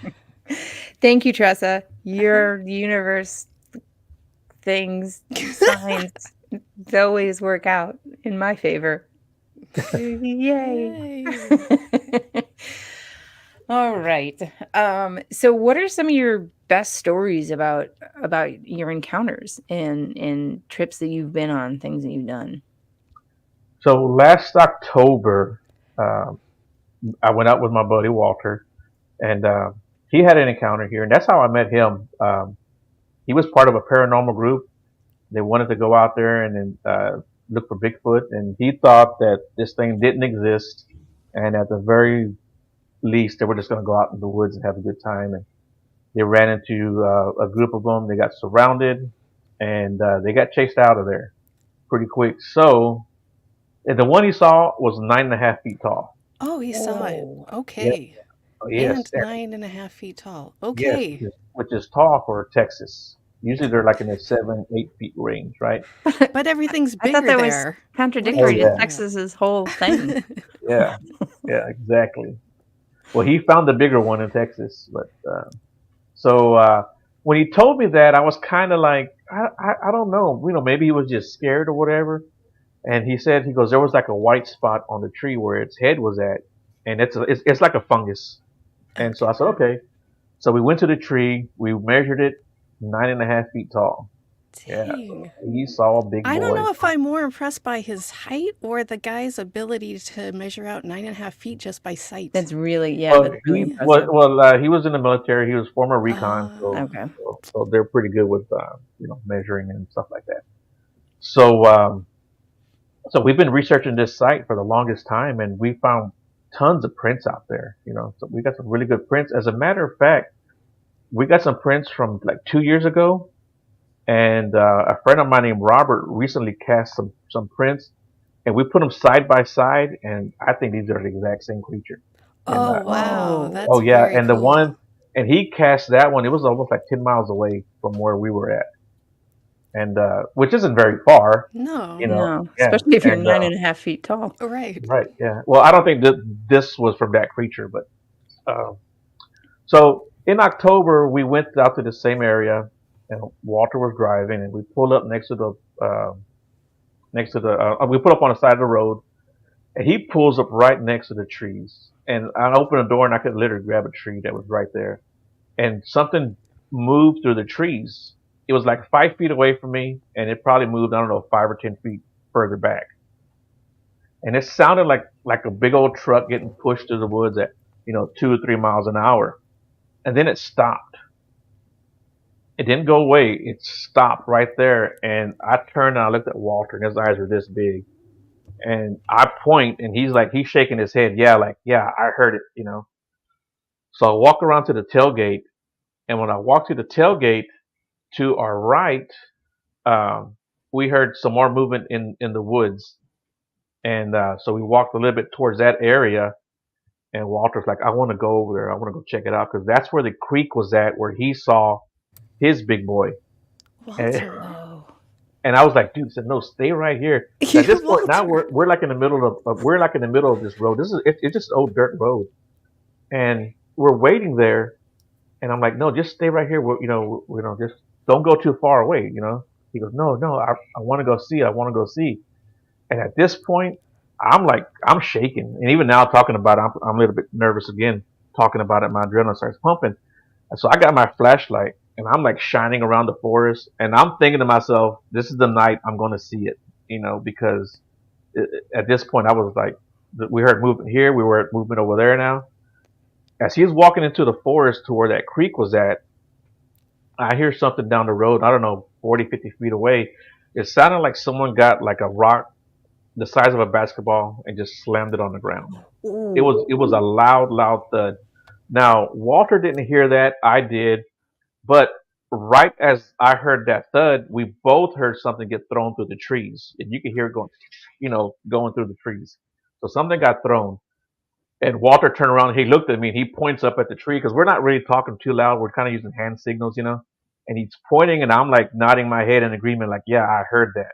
Thank you, Tressa. Your universe things, signs, they always work out in my favor. Yay. All right. So what are some of your best stories about your encounters and trips that you've been on, things that you've done? So last October, um, I went out with my buddy Walter, and he had an encounter here, and that's how I met him. He was part of a paranormal group. They wanted to go out there and then look for Bigfoot, and he thought that this thing didn't exist, and at the very least, they were just going to go out in the woods and have a good time. And they ran into a group of them. They got surrounded, and they got chased out of there pretty quick. So, and the one he saw was 9.5 feet tall. Oh, he saw it. Oh. Okay. Yes, And 9.5 feet tall. yes, Okay. which is tall for Texas. Usually they're like in the 7-8 feet range, right? But everything's I bigger thought that was there. contradictory Oh, to yeah. Texas's whole thing. Yeah, yeah, exactly. Well, he found the bigger one in Texas, but when he told me that, I was kind of like, I don't know, maybe he was just scared or whatever. And he goes, there was like a white spot on the tree where its head was at, and it's like a fungus. And so I said, okay. So we went to the tree, we measured it, 9.5 feet tall. Yeah, Dang. he saw a big I don't boy. know if I'm more impressed by his height or the guy's ability to measure out 9.5 feet just by sight. That's really, Well, that's really impressive. he was in the military. He was former recon, Okay. so they're pretty good with measuring and stuff like that. So so we've been researching this site for the longest time, and we found tons of prints out there. So we got some really good prints. As a matter of fact, we got some prints from like 2 years ago, and a friend of mine named Robert recently cast some prints, and we put them side by side, and I think these are the exact same creature. And Oh, wow. Oh. That's oh yeah, very and the cool. one, and he cast that one. It was almost like 10 miles away from where we were at, and which isn't very far, No. No, Yeah, especially if you're and 9.5 feet tall. Right. right, yeah. Well, I don't think that this was from that creature, but uh, so in October we went out to the same area, and Walter was driving, and we pulled up we pull up on the side of the road, and he pulls up right next to the trees, and I opened the door, and I could literally grab a tree that was right there, and something moved through the trees. It was like 5 feet away from me, and it probably moved, I don't know, 5 or 10 feet further back. And it sounded like a big old truck getting pushed through the woods at 2 or 3 miles an hour. And then it stopped. It didn't go away. It stopped right there. And I turned and I looked at Walter, and his eyes were this big. And I point, and he's shaking his head. Yeah, I heard it. So I walk around to the tailgate, and when I walk to the tailgate, to our right, um, we heard some more movement in the woods, and so we walked a little bit towards that area. And Walter's like, I want to go over there. I want to go check it out because that's where the creek was at, where he saw his big boy. And, Walter. Oh. and I was like, dude, said no, stay right here. So at this point, now we're like in the middle of this road. It's just an old dirt road, and we're waiting there. And I'm like, no, just stay right here. Just don't go too far away. He goes, no, I want to go see. I want to go see. And at this point, I'm shaking. And even now talking about it, I'm a little bit nervous again. Talking about it, my adrenaline starts pumping. And so I got my flashlight, and I'm like shining around the forest. And I'm thinking to myself, this is the night I'm going to see it. Because at this point, I was like, we heard movement here. We were movement over there now. As he was walking into the forest to where that creek was at, I hear something down the road, I don't know, 40, 50 feet away. It sounded like someone got like a rock the size of a basketball and just slammed it on the ground. It was a loud thud. Now, Walter didn't hear that. I did. But right as I heard that thud, we both heard something get thrown through the trees. And you could hear it going through the trees. So something got thrown. And Walter turned around and he looked at me and he points up at the tree because we're not really talking too loud. We're kind of using hand signals. And he's pointing and I'm like nodding my head in agreement, like, yeah, I heard that.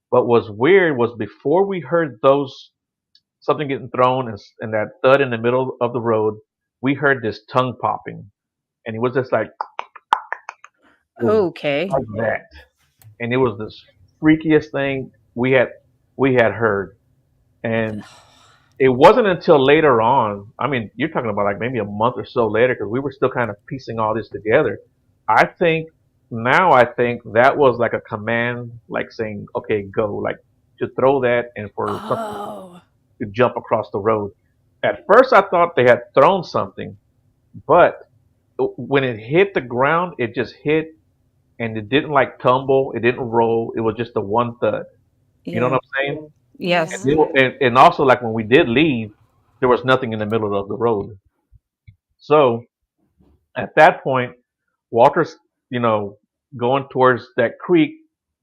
But what's weird was before we heard those something getting thrown, and that thud in the middle of the road, we heard this tongue popping, and it was just like, it was Okay. like that, and it was this freakiest thing we had heard, and it wasn't until later on. I mean, you're talking about like maybe a month or so later, because we were still kind of piecing all this together. I think I think that was like a command, like saying, "Okay, go," like to throw that and for something Oh. to jump across the road. At first, I thought they had thrown something, but when it hit the ground, it just hit, and it didn't like tumble, it didn't roll. It was just a one thud. You know Yeah. what I'm saying? Yes. And also, like when we did leave, there was nothing in the middle of the road. So at that point, Walter's, going towards that creek.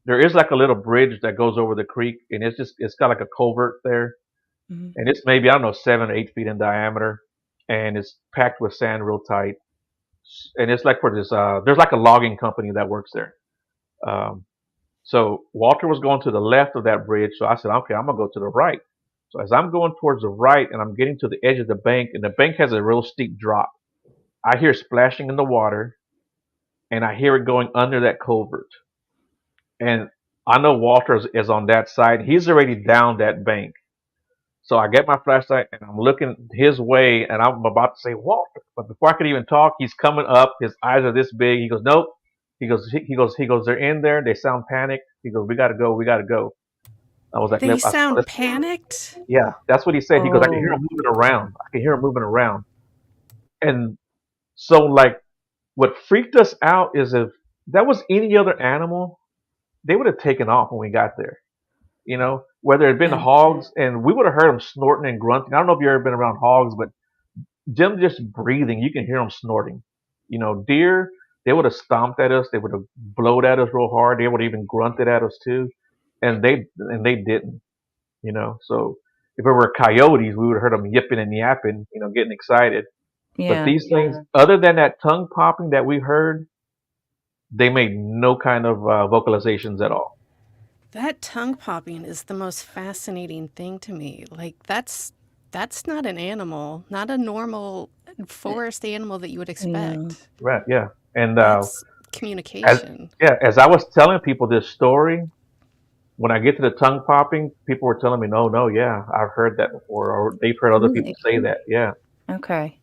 There is like a little bridge that goes over the creek, and it's got like a culvert there, Mhm. and it's maybe, I don't know, 7 or 8 feet in diameter, and it's packed with sand real tight. And it's like for this, there's like a logging company that works there. Um, so Walter was going to the left of that bridge, so I said, okay, I'm gonna go to the right. So as I'm going towards the right, and I'm getting to the edge of the bank, and the bank has a real steep drop, I hear splashing in the water, and I hear it going under that culvert. And I know Walter is on that side. He's already down that bank. So I get my flashlight and I'm looking his way, and I'm about to say Walter, but before I could even talk, he's coming up. His eyes are this big. He goes, nope. He goes, they're in there. They sound panicked. He goes, we gotta go. We gotta go. I was like, They sound let's, panicked? yeah, that's what he said. He goes, I can hear Oh. him moving around. I can hear him moving around. And so, like, what freaked us out is if that was any other animal, they would have taken off when we got there. Whether it had been Yeah. hogs, and we would have heard them snorting and grunting. I don't know if you've ever been around hogs, but them just breathing, you can hear them snorting. Deer, they would have stomped at us. They would have blowed at us real hard. They would have even grunted at us too, and they didn't. So if it were coyotes, we would have heard them yipping and yapping, getting excited. But Yeah. these things, other than that tongue popping that we heard, they made no kind of vocalizations at all. That tongue popping is the most fascinating thing to me. Like that's not an animal, not a normal forest animal that you would No. expect. Right? Yeah. And That's as communication. as I was telling people this story, when I get to the tongue popping, people were telling me, no, no, yeah, I've heard that before, or they've heard other people Really? say that. Yeah. Okay.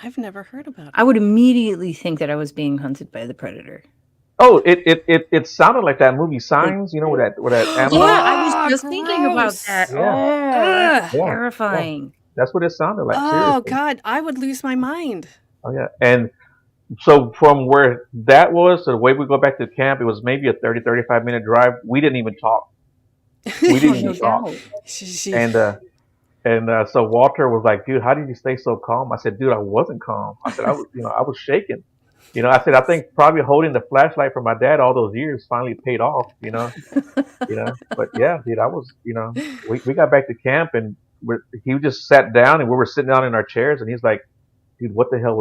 I've never heard about I it. would immediately think that I was being hunted by the predator. Oh, it sounded like that movie Like, Signs, where that yeah, animal. I was Oh, just thinking about that. gross. Yeah, Oh, that's Ugh. yeah, yeah. terrifying. That's what it sounded like. Oh Seriously. God, I would lose my mind. Oh yeah. And so from where that was to the way we go back to camp, it was maybe a 35 minute drive. We didn't even talk. We Oh, didn't no even talk. doubt. She- And so Walter was like, dude, how did you stay so calm? I said, dude, I wasn't calm. I said, I was shaking. I said, I think probably holding the flashlight for my dad all those years finally paid off. But yeah, dude, I was, we got back to camp, and he just sat down, and we were sitting down in our chairs, and he's like, dude, what the hell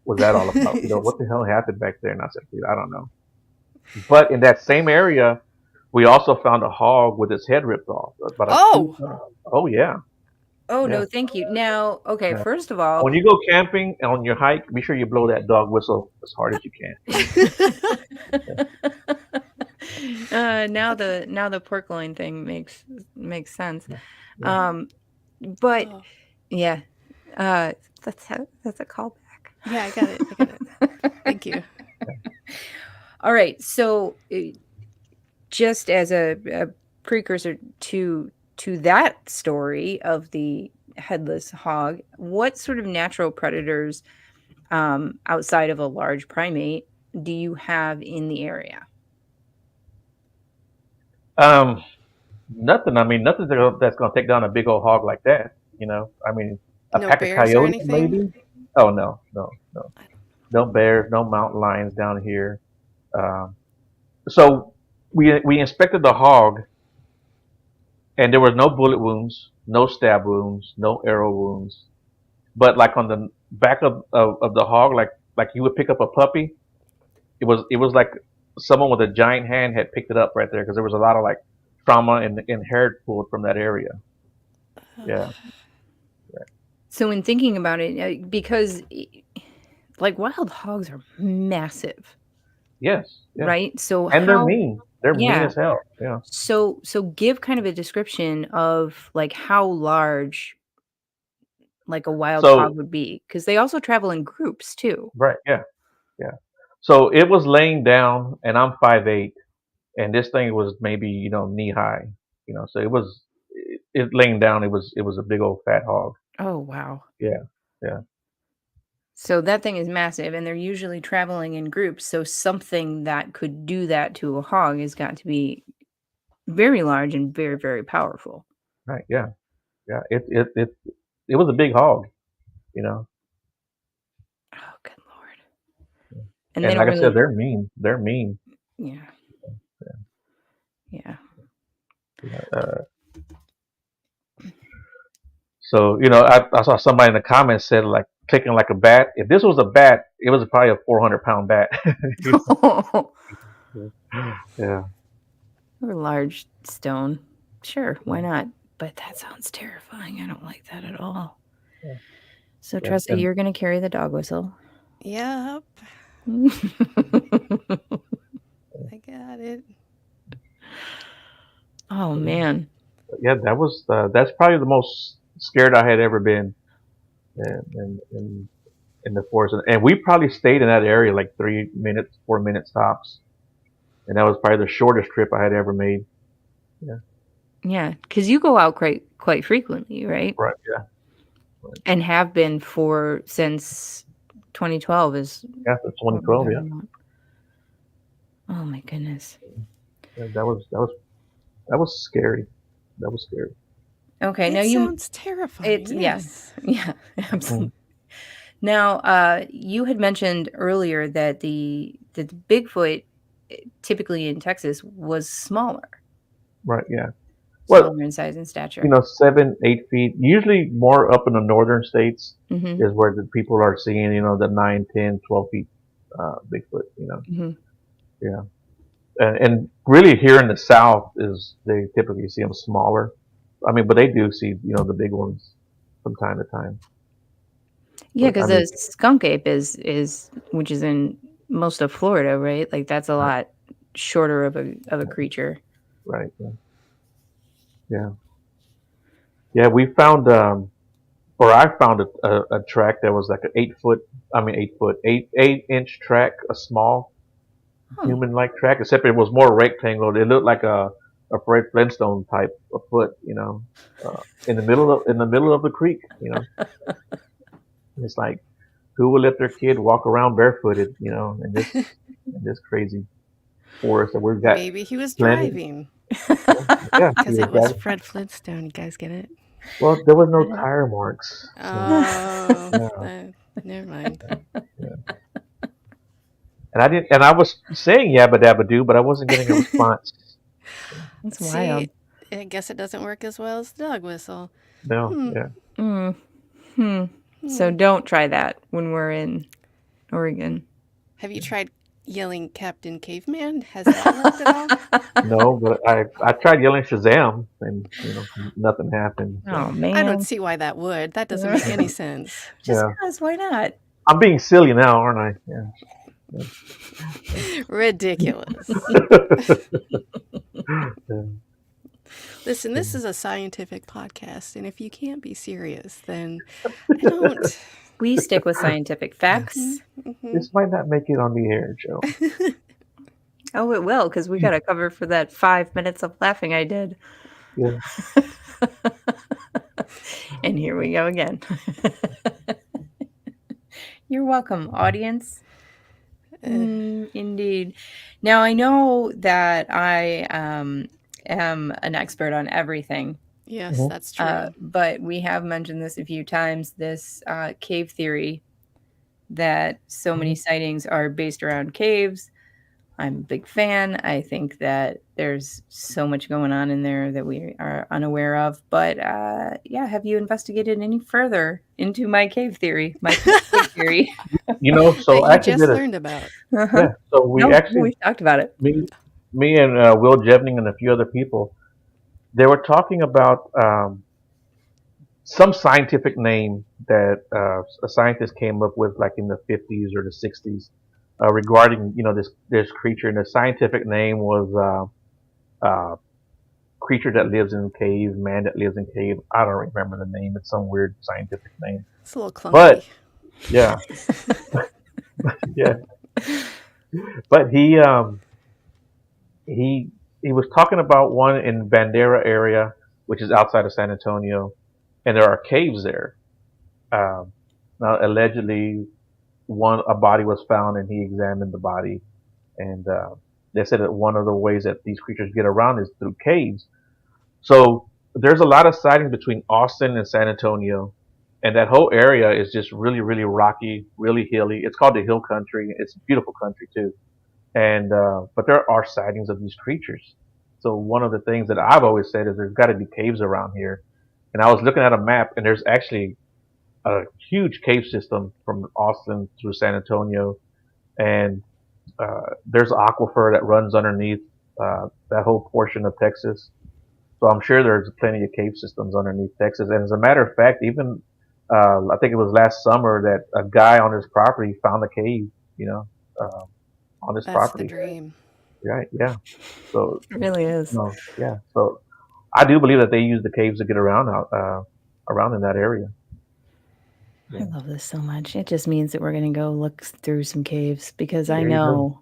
was that all about? What the hell happened back there? And I said, dude, I don't know. But in that same area, we also found a hog with its head ripped off. About Oh! Oh yeah. Oh, Yeah. no, thank you. Now, okay, Yeah. first of all, When you go camping and on your hike, be sure you blow that dog whistle as hard as you can. now the pork loin thing makes sense. But Oh. yeah, that's a callback. Yeah, I got it. Thank you. All right, so just as a precursor to that story of the headless hog, what sort of natural predators outside of a large primate do you have in the area? Nothing. I mean, nothing that's going to take down a big old hog like that. I mean, a No pack of bears or coyotes anything? maybe. Oh no, no, no, no bears, no mountain lions down here. Um, so we inspected the hog, and there were no bullet wounds, no stab wounds, no arrow wounds. But like on the back of the hog, like you would pick up a puppy, it was like someone with a giant hand had picked it up right there, because there was a lot of like trauma and hair pulled from that area. Yeah. So in thinking about it, because like wild hogs are massive, Yes, yeah, right? So and they're how, mean. They're mean yeah. as hell. Yeah, So give kind of a description of like how large like a wild hog so would be, because they also travel in groups too. right, yeah, yeah. So it was laying down, and I'm 5'8", and this thing was maybe knee high. So it laying down. It was a big old fat hog. Oh wow. Yeah, yeah. So that thing is massive, and they're usually traveling in groups. So something that could do that to a hog has got to be very large and very, very powerful. Right, yeah, yeah. It was a big hog. You know, Oh, good lord. And and then like I over said, the they're mean. They're mean. yeah, yeah. Uh, so I saw somebody in the comments said like clicking like a bat. If this was a bat, it was probably a 400-pound bat. Yeah, Or a large stone. Sure, why not? But that sounds terrifying. I don't like that at all. yeah, So yeah. Tressa, And you're gonna carry the dog whistle. Yep, I got it. Oh man. yeah, that's probably the most scared I had ever been in the forest, and we probably stayed in that area like 3 minutes, 4 minutes tops, and that was probably the shortest trip I had ever made. Yeah, Yeah, because you go out quite frequently, right? right. Yeah, And have been for since 2012 is yeah. That's what 2012. we're Yeah, talking about. Oh my goodness. yeah, that was scary. That was scary. Okay, now It you sounds terrifying. it's yeah. Yes. Yeah, absolutely. Mm. Now, you had mentioned earlier that the Bigfoot typically in Texas was Right. Yeah. Well, smaller in size and stature. 7, 8 feet. Usually more up in the northern states Mhm. is where the people are seeing, the 9, 10, 12 feet Bigfoot. Mhm. Yeah. And really here in the south is they typically see them smaller. I mean, but they do see, the big ones from time to time. Yeah, But I because mean, the skunk ape is which is in most of Florida, right? Like that's a lot shorter of a creature. right. Yeah. Yeah. Yeah. We found, or I found a track that was like an 8 foot, I mean, 8 foot, 8 inch track, a small Huh. human-like track, except it was more rectangle. It looked like a Fred Flintstone type of foot, in the middle of the creek. It's like who would let their kid walk around barefooted, in this crazy forest that we've got Maybe he was plenty. driving Yeah, he because was it was driving. Fred Flintstone. You guys get it? Well, there was no tire marks. So, Oh, yeah, never mind. and I was saying yabba dabba doo, but I wasn't getting a response. That's See, wild. I guess it doesn't work as well as the dog whistle. No, yeah. Mm. Hmm. So don't try that when we're in Oregon. Have you tried yelling Captain Caveman? Has that worked at all? No, but I tried yelling Shazam, and nothing happened. So. Oh I man. don't see why that would. That doesn't make any sense. Just Yeah. because, why not? I'm being silly now, aren't I? Yeah. Ridiculous. Yeah. Listen, this is a scientific podcast, and if you can't be serious, then I don't. We stick with scientific facts. This might not make it on the air, Joe. Oh, it will, because we got to cover for that 5 minutes of laughing I did. Yeah. And here we go again. You're welcome, audience. Indeed. Now, I know that I am an expert on everything, Yes, that's true. but we have mentioned this a few times, this cave theory that so many sightings are based around caves. I'm a big fan. I think that there's so much going on in there that we are unaware of. But yeah, have you investigated any further into my cave theory, my cave theory? So that I you actually just did learned about. Yeah. So we we talked about it. me and Will Jevning and a few other people, they were talking about some scientific name that a scientist came up with, like in the 50s or the 60s, regarding this creature. And the scientific name was creature that lives in cave, man that lives in cave. I don't remember the name. It's some weird scientific name. It's a little clunky. But yeah, yeah. But he was talking about one in Bandera area, which is outside of San Antonio, and there are caves there. Um, Now, allegedly, a body was found, and he examined the body, and they said that one of the ways that these creatures get around is through caves. So there's a lot of sightings between Austin and San Antonio, and that whole area is just really, really rocky, really hilly. It's called the Hill Country. It's a beautiful country too, and but there are sightings of these creatures. So one of the things that I've always said is there's got to be caves around here. And I was looking at a map, and there's actually a huge cave system from Austin through San Antonio, and there's an aquifer that runs underneath that whole portion of Texas. So I'm sure there's plenty of cave systems underneath Texas. And as a matter of fact, even I think it was last summer that a guy on his property found a cave, on his That's property. the dream. Right? Yeah. So It really is. yeah. So I do believe that they use the caves to get around around in that area. I love this so much. It just means that we're going to go look through some caves because I There you go. know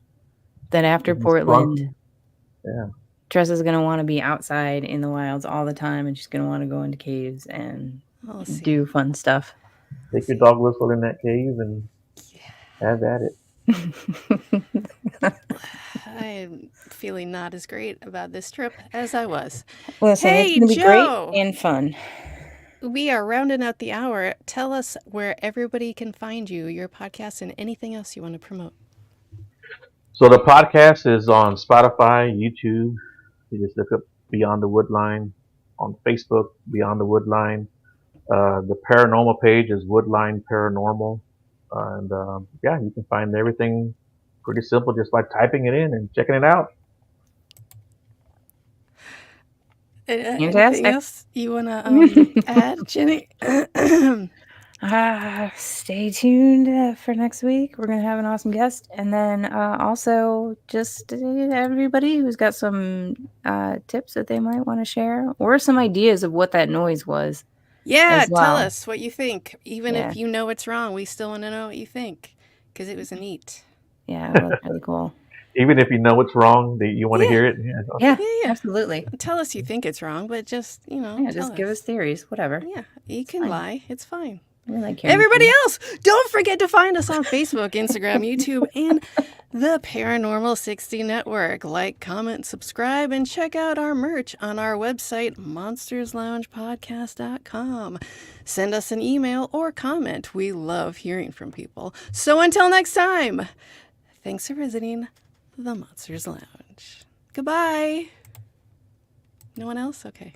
that after It's Portland, fun. Yeah. Tressa's going to want to be outside in the wilds all the time, and she's going to want to go into caves and We'll see. do fun stuff. Take your dog whistle in that cave and have at it. I'm feeling not as great about this trip as I was. Listen, Hey, it's going to be Joe! great and fun. We are rounding out the hour. Tell us where everybody can find you, your podcast, and anything else you want to promote. So the podcast is on Spotify, YouTube. You just look up Beyond the Woodline. On Facebook, Beyond the Woodline. The paranormal page is Woodline Paranormal. And yeah, you can find everything pretty simple just by typing it in and checking it out. Anything Fantastic. else you want to add, Jenny? Stay tuned for next week. We're going to have an awesome guest. And then also just everybody who's got some tips that they might want to share or some ideas of what that noise was. Yeah, as well. tell us what you think. Even Yeah. if you know it's wrong, we still want to know what you think because it was neat. Yeah, it was really cool. Even if you know it's wrong, that you want to Yeah. hear it. Yeah, Yeah. absolutely. Tell us you think it's wrong, but just, Yeah, tell just give us theories, whatever. Yeah, you can fine. lie. It's fine. We like hearing Everybody from else, don't forget to find us on Facebook, Instagram, YouTube, and the Paranormal 60 Network. Like, comment, subscribe, and check out our merch on our website, monstersloungepodcast.com. Send us an email or comment. We love hearing from people. So until next time, thanks for visiting the Monsters Lounge. Goodbye. No one else? Okay.